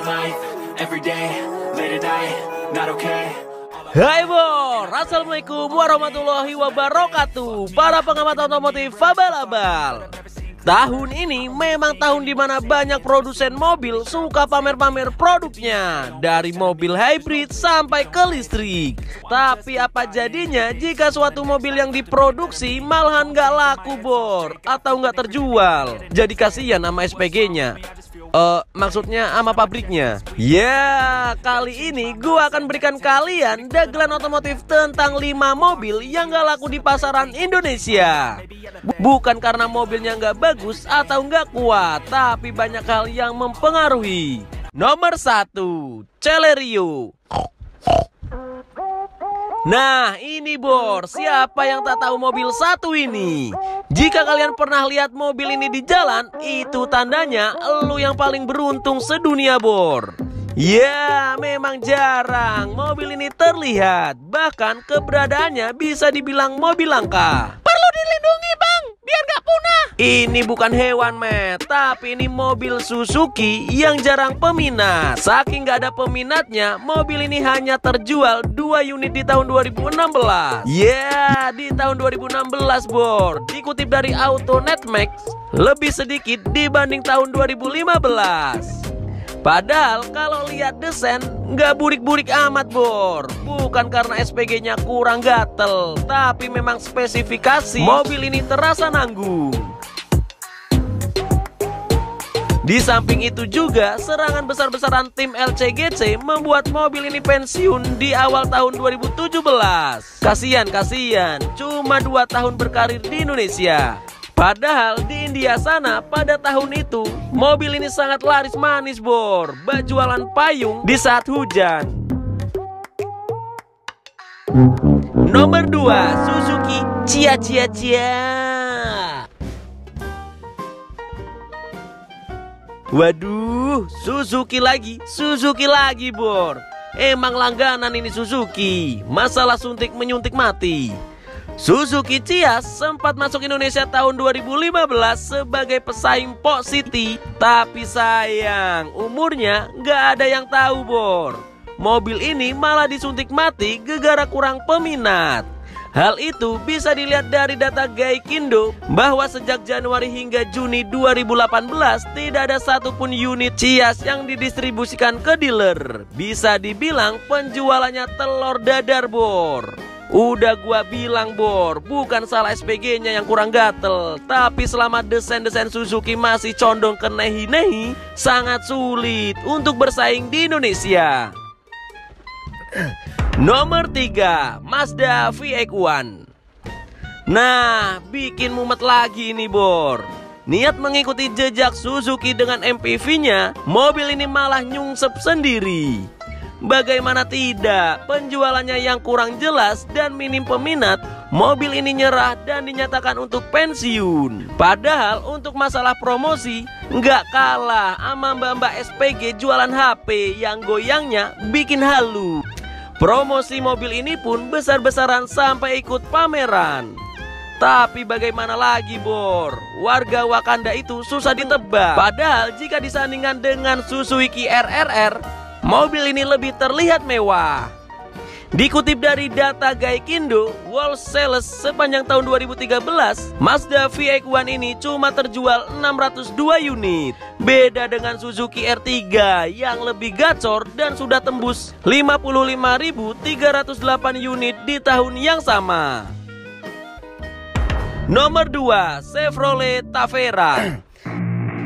life, every day, late at night, not okay. Hai bor, assalamualaikum warahmatullahi wabarakatuh. Para pengamat otomotif abal-abal, tahun ini memang tahun dimana banyak produsen mobil suka pamer-pamer produknya, dari mobil hybrid sampai ke listrik. Tapi apa jadinya jika suatu mobil yang diproduksi malahan nggak laku bor, atau nggak terjual? Jadi kasihan sama SPG-nya. Maksudnya sama pabriknya. Ya, kali ini gua akan berikan kalian dagelan otomotif tentang 5 mobil yang gak laku di pasaran Indonesia. Bukan karena mobilnya gak bagus atau gak kuat, tapi banyak hal yang mempengaruhi. Nomor 1, Celerio. Nah ini bor, siapa yang tak tahu mobil satu ini? Jika kalian pernah lihat mobil ini di jalan, itu tandanya lu yang paling beruntung sedunia bor. Ya, memang jarang mobil ini terlihat. Bahkan keberadaannya bisa dibilang mobil langka. Perlu dilindungi bang, biar gak punah. Ini bukan hewan met, tapi ini mobil Suzuki yang jarang peminat. Saking gak ada peminatnya, mobil ini hanya terjual 2 unit di tahun 2016. Ya, di tahun 2016 bor. Dikutip dari Auto-Netmax, lebih sedikit dibanding tahun 2015. Padahal kalau lihat desain nggak burik-burik amat bor. Bukan karena SPG-nya kurang gatel, tapi memang spesifikasi mobil ini terasa nanggung. Di samping itu juga serangan besar-besaran tim LCGC membuat mobil ini pensiun di awal tahun 2017. Kasian, cuma 2 tahun berkarir di Indonesia. Padahal di India sana pada tahun itu mobil ini sangat laris manis bor, bak jualan payung di saat hujan. Nomor 2, Suzuki Cia. Waduh, Suzuki lagi bor. Emang langganan ini Suzuki, masalah suntik menyuntik mati. Suzuki Ciaz sempat masuk Indonesia tahun 2015 sebagai pesaing Pok City. Tapi sayang, umurnya nggak ada yang tahu bor. Mobil ini malah disuntik mati gara-gara kurang peminat. Hal itu bisa dilihat dari data Gaikindo bahwa sejak Januari hingga Juni 2018 tidak ada satupun unit Ciaz yang didistribusikan ke dealer. Bisa dibilang penjualannya telur dadar bor. Udah gua bilang bor, bukan salah SPG-nya yang kurang gatel, tapi selama desain-desain Suzuki masih condong ke nehi-nehi, sangat sulit untuk bersaing di Indonesia. Nomor 3, Mazda VX1. Nah, bikin mumet lagi nih bor. Niat mengikuti jejak Suzuki dengan MPV-nya, mobil ini malah nyungsep sendiri. Bagaimana tidak, penjualannya yang kurang jelas dan minim peminat, mobil ini nyerah dan dinyatakan untuk pensiun. Padahal untuk masalah promosi, nggak kalah sama mbak-mbak SPG jualan HP yang goyangnya bikin halu. Promosi mobil ini pun besar-besaran sampai ikut pameran. Tapi bagaimana lagi bor, warga Wakanda itu susah ditebak. Padahal jika disandingkan dengan Suzuki RRR, mobil ini lebih terlihat mewah. Dikutip dari data Gaikindo, World Sales sepanjang tahun 2013, Mazda VX1 ini cuma terjual 602 unit. Beda dengan Suzuki R3 yang lebih gacor dan sudah tembus 55.308 unit di tahun yang sama. Nomor 2, Chevrolet Tavera.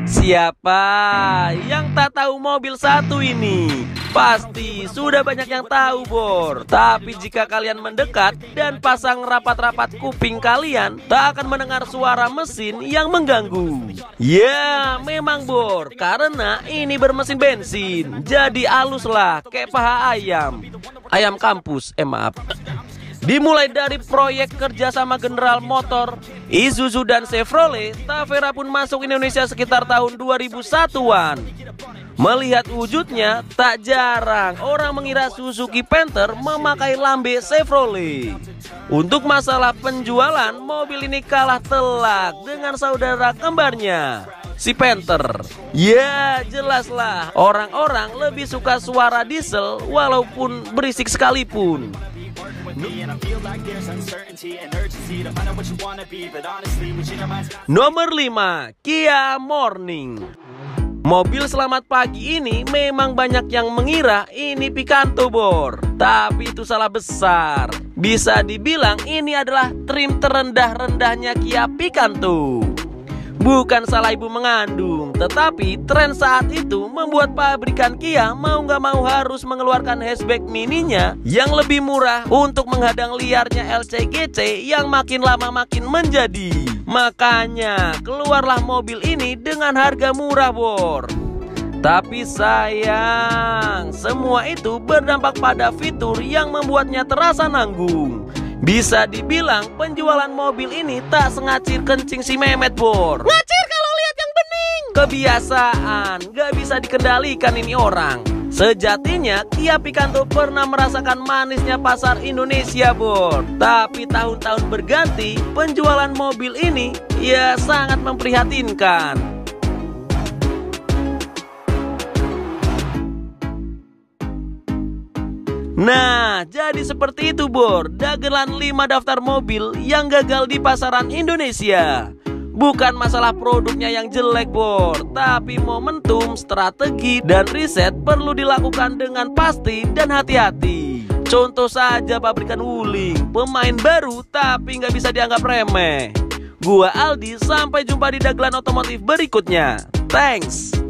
Siapa yang tak tahu mobil satu ini? Pasti sudah banyak yang tahu bor. Tapi jika kalian mendekat dan pasang rapat-rapat kuping kalian, tak akan mendengar suara mesin yang mengganggu. Ya memang bor, karena ini bermesin bensin, jadi halus lah kayak paha ayam. Ayam kampus, maaf. Dimulai dari proyek kerjasama General Motor, Isuzu dan Chevrolet, Tavera pun masuk Indonesia sekitar tahun 2001-an. Melihat wujudnya, tak jarang orang mengira Suzuki Panther memakai lambe Chevrolet. Untuk masalah penjualan, mobil ini kalah telak dengan saudara kembarnya. si Panther. Ya jelaslah, orang-orang lebih suka suara diesel walaupun berisik sekalipun. Nomor 5, Kia Morning. Mobil selamat pagi ini memang banyak yang mengira ini Picanto, Bor. Tapi itu salah besar. Bisa dibilang ini adalah trim terendah-rendahnya Kia Picanto. Bukan salah ibu mengandung, tetapi tren saat itu membuat pabrikan Kia mau gak mau harus mengeluarkan hatchback mininya yang lebih murah untuk menghadang liarnya LCGC yang makin lama makin menjadi. Makanya keluarlah mobil ini dengan harga murah, Bor. Tapi sayang, semua itu berdampak pada fitur yang membuatnya terasa nanggung. Bisa dibilang penjualan mobil ini tak sengacir kencing si Memet, Bor. Ngacir kalau lihat yang bening. Kebiasaan, gak bisa dikendalikan ini orang. Sejatinya Kia Picanto pernah merasakan manisnya pasar Indonesia, Bor. Tapi tahun-tahun berganti, penjualan mobil ini ya sangat memprihatinkan. Nah, jadi seperti itu, Bor, dagelan 5 daftar mobil yang gagal di pasaran Indonesia. Bukan masalah produknya yang jelek, Bor, tapi momentum, strategi, dan riset perlu dilakukan dengan pasti dan hati-hati. Contoh saja pabrikan Wuling, pemain baru tapi nggak bisa dianggap remeh. Gua Aldi, sampai jumpa di dagelan otomotif berikutnya. Thanks.